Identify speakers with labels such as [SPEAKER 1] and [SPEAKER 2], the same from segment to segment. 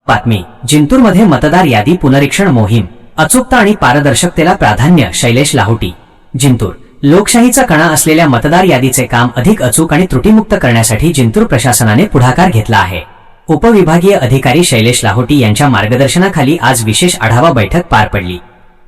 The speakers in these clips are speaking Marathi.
[SPEAKER 1] बातमी. जिंतूरमध्ये मतदार यादी पुनरीक्षण मोहीम. अचूकता आणि पारदर्शकतेला प्राधान्य. शैलेश लाहोटी, जिंतूर. लोकशाहीचा कणा असलेल्या मतदार यादीचे काम अधिक अचूक आणि त्रुटीमुक्त करण्यासाठी जिंतूर प्रशासनाने पुढाकार घेतला आहे. उपविभागीय अधिकारी शैलेश लाहोटी यांच्या मार्गदर्शनाखाली आज विशेष आढावा बैठक पार पडली.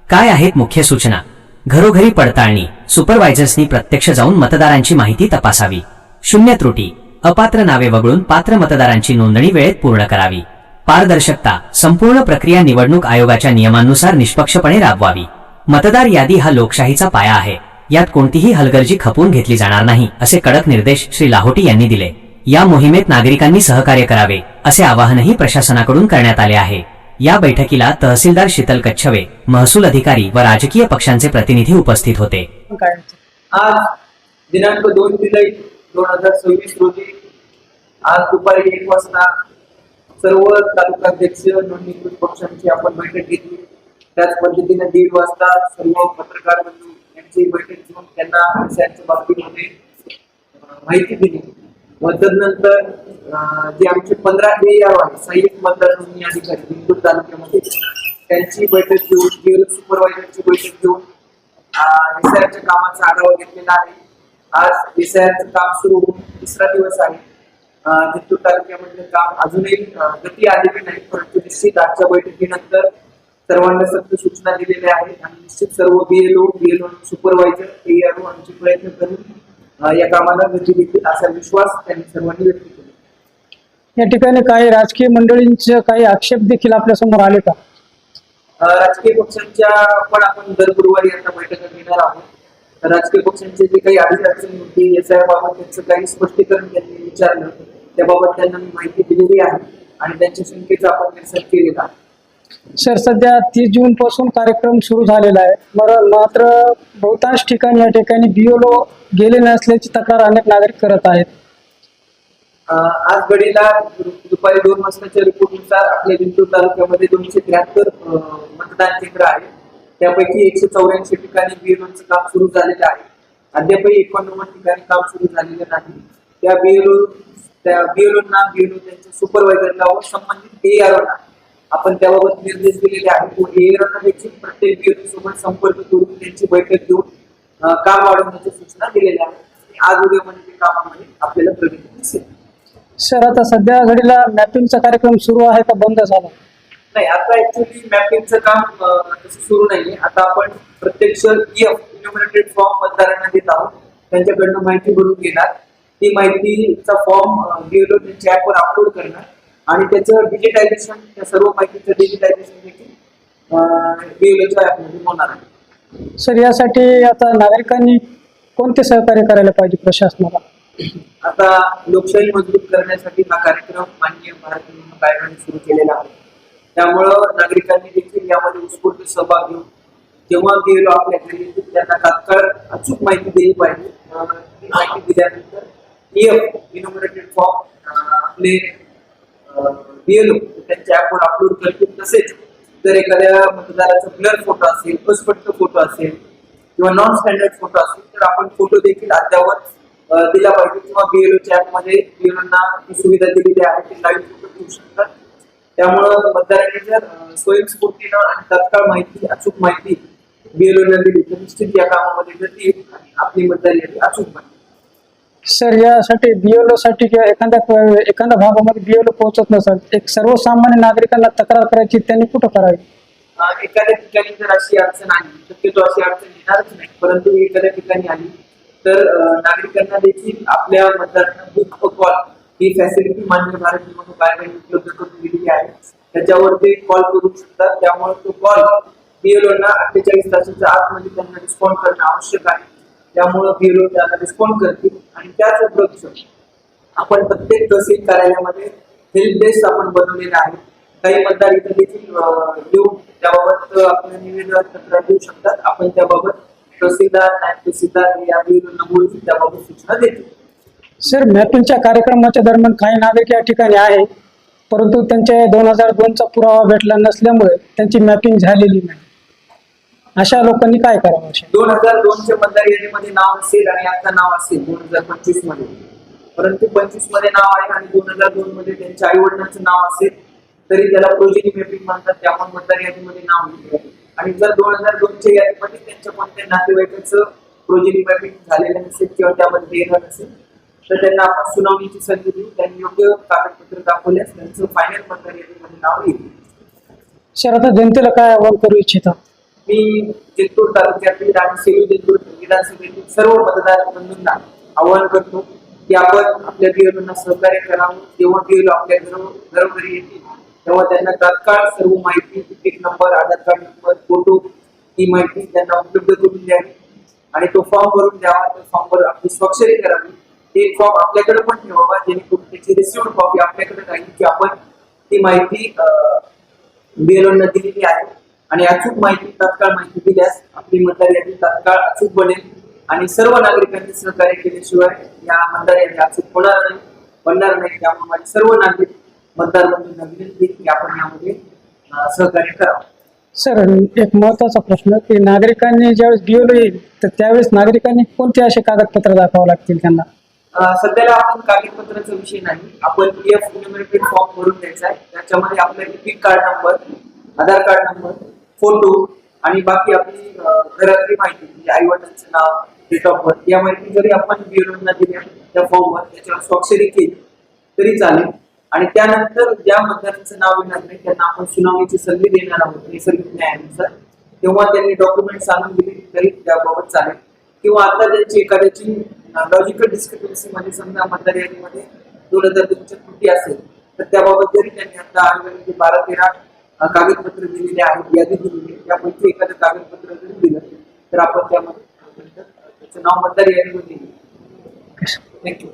[SPEAKER 1] काय आहेत मुख्य सूचना? घरोघरी पडताळणी. सुपरवायझर्सनी प्रत्यक्ष जाऊन मतदारांची माहिती तपासावी. शून्य त्रुटी. अपात्र नावे वगळून पात्र मतदारांची नोंदणी वेळेत पूर्ण करावी. पारदर्शकता. संपूर्ण प्रक्रिया निवडणूक आयोगाच्या नियमांनुसार निष्पक्षपणे राबवावी. मतदार यादी हा लोकशाहीचा पाया आहे. यात कोणतीही हलगर्जी खपवून घेतली जाणार नाही, असे कडक निर्देश श्री लाहोटी यांनी दिले. या मोहिमेत नागरिकांनी सहकार्य करावे, असे आवाहनही प्रशासनाकडून करण्यात आले आहे. या बैठकीला तहसीलदार शीतल कच्छवे, महसूल अधिकारी व राजकीय पक्षांचे प्रतिनिधी उपस्थित होते.
[SPEAKER 2] आज दिनांक 2 जुलै 2026 रोजी आज दुपारी 1 वाजता सर्व तालुकाध्यक्ष नोंदणीकृत पक्षांची आपण बैठक घेतली. त्याच पद्धतीने 1:30 वाजता सर्व पत्रकार बंधू यांची बैठक घेऊन त्यांना विषयांच्या बाबतीमध्ये माहिती दिली व तदनंतर जे आमचे 15 AR आहे, सहाय्यक मतदार नोंदणी अधिकारी जिंतूर तालुक्यामध्ये, त्यांची बैठक घेऊन BLO सुपरवायझरची बैठक घेऊन विषयांच्या कामाचा आढावा घेतलेला आहे. आज विषयांचं काम सुरू होऊन 3रा दिवस आहे. जिंतूर तालुक्यामधले काम अजूनही गती आलेली नाही, परंतु निश्चित आजच्या बैठकीनंतर सर्वांना सक्त सूचना दिलेल्या आहेत आणि निश्चित सर्व BLO सुपरवायझर ARO आमचे प्रयत्न करून या कामाला गती देतील असा विश्वास त्यांनी सर्वांनी व्यक्त केला.
[SPEAKER 3] या ठिकाणी काही राजकीय मंडळींचे काही आक्षेप देखील आपल्या समोर आले का?
[SPEAKER 2] राजकीय पक्षांच्या पण आपण दर गुरुवारी आता बैठका घेणार आहोत. राजकीय पक्षांचे जे काही अडचणी होती याच्या बाबत त्यांचं काही स्पष्टीकरण त्यांनी विचारलं, त्याबाबत त्यांना मी माहिती दिलेली आहे आणि त्यांच्या शंकेचा आपण निरसन केलेला आहे.
[SPEAKER 3] सर, सध्या 30 जून पासून कार्यक्रम सुरू झालेला आहे, मात्र बहुतांश ठिकाणी या ठिकाणी BLO गेले नसल्याची तक्रार अनेक नागरिक करत आहेत.
[SPEAKER 2] आज घडीला दुपारी 2 वाजताच्या रिपोर्टनुसार आपल्या जिंतूर तालुक्यामध्ये 273 मतदान केंद्र आहेत. त्यापैकी 184 ठिकाणी BLOचं काम सुरू झालेलं आहे. अद्यापही 89 ठिकाणी काम सुरू झालेलं नाही. त्या BLOना त्यांच्या सुपरवायझरला व संबंधित AROना आपण त्याबाबत निर्देश दिलेले आहेत. AROना देखील प्रत्येक BLO सोबत संपर्क करून त्यांची बैठक घेऊन काम वाढवण्याच्या सूचना दिलेल्या आहेत. आज उद्यामध्ये ते कामामध्ये आपल्याला प्रगती दिसेल.
[SPEAKER 3] सर, आता सध्या घडीला मॅपिंगचा कार्यक्रम सुरू आहे का बंद झाला?
[SPEAKER 2] नाही, आता ऍक्च्युली मॅपिंगचं काम तसं सुरू नाहीये. आता आपण प्रत्यक्ष इन्युमरेटेड फॉर्म मतदारांना देत आहोत. त्यांच्याकडनं माहिती भरून घेणार. ती माहितीचा फॉर्म BLO त्यांच्या ऍपवर अपलोड करणार आणि त्याचं डिजिटायझेशन, त्या सर्व माहितीचं डिजिटायझेशन देखील BLOच्या ऍपमध्ये होणार आहे.
[SPEAKER 3] सर, यासाठी आता नागरिकांनी कोणते सहकार्य करायला पाहिजे प्रशासनाला?
[SPEAKER 2] आता लोकशाही मजबूत करण्यासाठी हा कार्यक्रम माननीय भारत निवडणूक आयोगाने सुरू केलेला आहे. त्यामुळं नागरिकांनी देखील यामध्ये उत्स्फूर्त सहभाग घेऊन जेव्हा BLO आपल्या घरी येतील त्यांना तात्काळ अचूक माहिती दिली पाहिजे. ती माहिती दिल्यानंतर इन्युमरेटेड फॉर्म आपले BLO त्यांच्या ऍपवर अपलोड करतील. तसेच जर एखाद्या मतदाराचा ब्लर फोटो असेल, अस्पष्ट फोटो असेल किंवा नॉन स्टँडर्ड फोटो असेल तर आपण फोटो देखील अद्यावत दिला पाहिजे किंवा BLOच्या ऍपमध्ये BLOना ही सुविधा दिलेली आहे. ते लाईव्ह फोटो घेऊ शकतात. त्यामुळं मतदारांनी जर स्वयंस्फूर्तीनं आणि तात्काळ माहिती, अचूक माहिती BLOला दिली तर निश्चित या कामामध्ये गती येईल आणि आपली मतदार यादी अचूक बनेल.
[SPEAKER 3] सर, यासाठी BLO साठी किंवा एखाद्या भागामध्ये BLO पोहोचत नसेल, एक सर्वसामान्य नागरिकांना तक्रार करायची, त्यांनी कुठं करावी?
[SPEAKER 2] एखाद्या ठिकाणी जर अशी अडचण आली, शक्यतो अशी अडचण येणारच नाही, परंतु एखाद्या ठिकाणी आली तर नागरिकांना देखील आपल्या मतदारांना बुक कॉल ही फॅसिलिटी माननीय भारत निवडणूक आयोगाने उपलब्ध करून दिलेली आहे. त्याच्यावर ते कॉल करू शकतात. त्यामुळे तो कॉल BLOना 48 तासाच्या आतमध्ये त्यांना रिस्पॉन्ड करणं आवश्यक आहे. त्यामुळे BLO त्यांना रिस्पॉन्ड करतील आणि त्याच उपलब्ध आपण प्रत्येक तहसील कार्यालयामध्ये हेल्प डेस्क आपण बनवलेला आहे. काही मतदार इथे देखील येऊन त्याबाबत आपल्या निवेदन तक्रार देऊ शकतात. आपण त्याबाबत तहसीलदार, नायब तहसीलदार या BLOना बोलून त्याबाबत सूचना देतील.
[SPEAKER 3] सर, मॅपिंगच्या कार्यक्रमाच्या दरम्यान काही नागरिक या ठिकाणी आहे, परंतु त्यांच्या 2002चा पुरावा भेटला नसल्यामुळे त्यांची मॅपिंग झालेली नाही. अशा लोकांनी काय करावं?
[SPEAKER 2] 2002च्या मतदार यादीमध्ये नाव असेल आणि आता नाव असेल 2025 मध्ये, परंतु 25 मध्ये नाव आहे आणि 2002 मध्ये त्यांच्या आई वडिलांचं नाव असेल तरी त्याला प्रोजेनी मॅपिंग म्हणतात. त्यामुळे मतदार यादीमध्ये नाव लिहिलं. आणि जर 2002च्या यादीमध्ये त्यांच्या कोणत्या नातेवाईकांचं प्रोजेनी मॅपिंग झालेलं नसेल किंवा त्यामध्ये देणं नसेल तर त्यांना आपण सुनावणीची संधी देऊ. त्यांनी योग्य कागदपत्र दाखवल्यास त्यांचं फायनल मतदार यादीमध्ये नाव येईल.
[SPEAKER 3] सर, आता जनतेला काय आवाहन करू इच्छिता?
[SPEAKER 2] मी जिंतूर तालुक्यातील आणि सेलू जिंतूर विधानसभेतील सर्व मतदार बंधूंना आवाहन करतो की आपण आपल्या बीएलओंना सहकार्य करावं. जेव्हा बीएलओ आपल्या घरोघरी येतील तेव्हा त्यांना तात्काळ सर्व माहिती, तिकीट नंबर, आधार कार्ड नंबर, फोटो ही माहिती त्यांना उपलब्ध करून द्यावी आणि तो फॉर्म भरून द्यावा. त्या फॉर्मवर आपली स्वाक्षरी करावी. ते फॉर्म आपल्याकडे पण ठेवावा जेणेकरून त्याची रिसिव्ह कॉपी आपल्याकडे राहील की आपण ती माहिती बीएलओंना दिलेली आहे. आणि अचूक माहिती, तात्काळ माहिती दिल्यास आपली मतदार यादी तात्काळ अचूक बनेल आणि सर्व नागरिकांनी सहकार्य केल्याशिवाय या मतदार यादी अचूक बनणार नाही. त्यामुळे माझे सर्व नागरिक मतदार बंधूंना विनंती की आपण यामध्ये सहकार्य करावं.
[SPEAKER 3] सर, एक महत्वाचा प्रश्न की नागरिकांनी ज्यावेळेस बीएलओ येईल तर त्यावेळेस नागरिकांनी कोणते असे कागदपत्र दाखवावं लागतील त्यांना?
[SPEAKER 2] सध्याला आपण कागदपत्राचा विषय नाही. आपण पीएफ न्यूमरेटेड फॉर्म भरून द्यायचा आहे. त्याच्यामध्ये आपला तिकीट कार्ड नंबर, आधार कार्ड नंबर, फोटो आणि बाकी आपली घरातली माहिती म्हणजे आई वडिलांचं नाव, डेट ऑफ बर्थ या माहिती जरी आपण बीएलओंना दिल्या त्या फॉर्मवर त्याच्यावर स्वाक्षरी केली तरी चालेल. आणि त्यानंतर ज्या मतदारांचं नाव येणार नाही त्यांना आपण सुनावणीची संधी देणार आहोत नैसर्गिक न्यायानुसार. तेव्हा त्यांनी डॉक्युमेंट्स आणून दिले तरी त्याबाबत चालेल. किंवा आता त्यांची एखाद्याची लॉजिकल डिस्क्रिपन्सी मध्ये समजा मतदार यादीमध्ये 2002च्या त्रुटी असेल तर त्याबाबत जरी त्यांनी आता 12-13 कागदपत्र दिलेले आहेत, यादी दिलेली आहे, त्यापैकी एखादं कागदपत्र जरी दिलं तर आपण त्यामध्ये त्याचं नाव मतदार यादीमध्ये येईल. थँक्यू.